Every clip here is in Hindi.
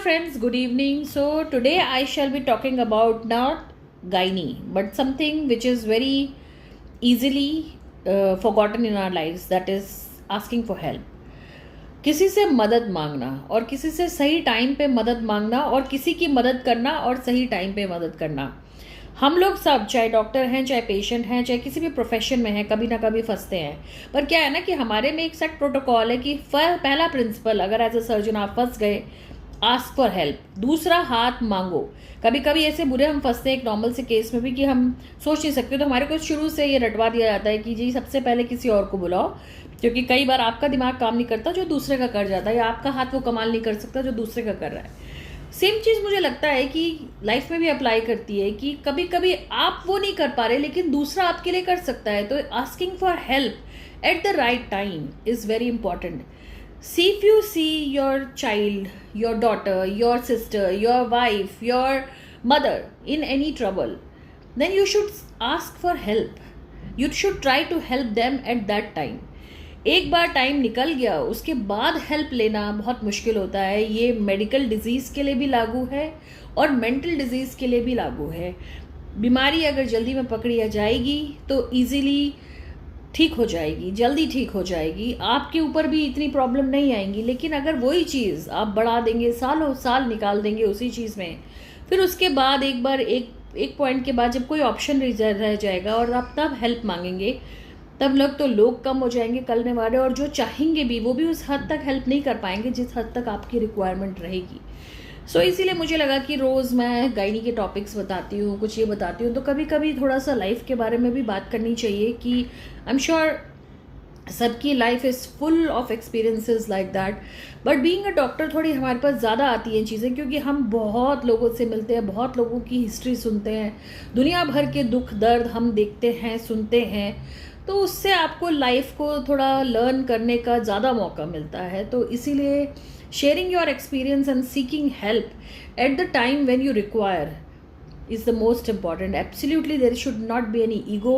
friends, good evening. So today I shall be talking about not gynae but something which is very easily forgotten in our lives, that is asking for help. किसी से मदद मांगना और किसी से सही टाइम पे मदद मांगना और किसी की मदद करना और सही टाइम पे मदद करना। हम लोग सब, चाहे डॉक्टर हैं, चाहे पेशेंट हैं, चाहे किसी भी प्रोफेशन में हैं, कभी ना कभी फंसते हैं। पर क्या है ना कि हमारे में एक सेट प्रोटोकॉल है कि पहला प्रिंसिपल, अगर एज अ सर्जन आप फंस गए, आस्क फॉर हेल्प, दूसरा हाथ मांगो। कभी कभी ऐसे बुरे हम फंसते हैं एक नॉर्मल से केस में भी कि हम सोच नहीं सकते, तो हमारे को शुरू से ये रटवा दिया जाता है कि जी सबसे पहले किसी और को बुलाओ, क्योंकि कई बार आपका दिमाग काम नहीं करता जो दूसरे का कर जाता है, या आपका हाथ वो कमाल नहीं कर सकता जो दूसरे का कर रहा है। सेम चीज़ मुझे लगता है कि लाइफ में भी अप्लाई करती है कि कभी कभी आप वो नहीं कर पा रहे लेकिन दूसरा आपके लिए कर सकता है। तो asking for help at the right time is very important. See, if you see your child, your daughter, your sister, your wife, your mother in any trouble, then you should ask for help. You should try to help them at that time. एक बार टाइम निकल गया उसके बाद हेल्प लेना बहुत मुश्किल होता है. ये मेडिकल डिजीज़ के लिए भी लागू है और मेंटल डिजीज़ के लिए भी लागू है. बीमारी अगर जल्दी में पकड़ी जाएगी तो ईजीली ठीक हो जाएगी, जल्दी ठीक हो जाएगी, आपके ऊपर भी इतनी प्रॉब्लम नहीं आएंगी. लेकिन अगर वही चीज़ आप बढ़ा देंगे, सालों साल निकाल देंगे उसी चीज़ में, फिर उसके बाद एक बार एक पॉइंट के बाद जब कोई ऑप्शन रह जाएगा और आप तब हेल्प मांगेंगे, तब लोग कम हो जाएंगे करने वाले, और जो चाहेंगे भी वो भी उस हद तक हेल्प नहीं कर पाएंगे जिस हद तक आपकी रिक्वायरमेंट रहेगी. सो इसीलिए मुझे लगा कि रोज़ मैं गायनी के टॉपिक्स बताती हूँ, कुछ ये बताती हूँ, तो कभी कभी थोड़ा सा लाइफ के बारे में भी बात करनी चाहिए कि आई एम श्योर सबकी life is full of experiences like that. But being a doctor थोड़ी हमारे पास ज़्यादा आती हैं चीज़ें, क्योंकि हम बहुत लोगों से मिलते हैं, बहुत लोगों की हिस्ट्री सुनते हैं, दुनिया भर के दुख दर्द हम देखते हैं, सुनते हैं. तो उससे आपको लाइफ को थोड़ा लर्न करने का ज़्यादा मौका मिलता है. तो इसीलिए sharing your experience and seeking help at the time when you require is the most important. Absolutely, there should not be any ego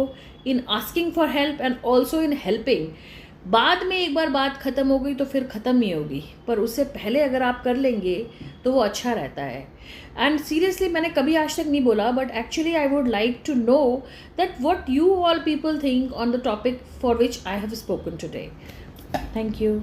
in asking for help and also in helping. बाद में एक बार बात ख़त्म हो गई तो फिर ख़त्म ही होगी, पर उससे पहले अगर आप कर लेंगे तो वो अच्छा रहता है. एंड सीरियसली मैंने कभी आज तक नहीं बोला, but actually I would like to know that what you all people think on the topic for which I have spoken today. Thank you.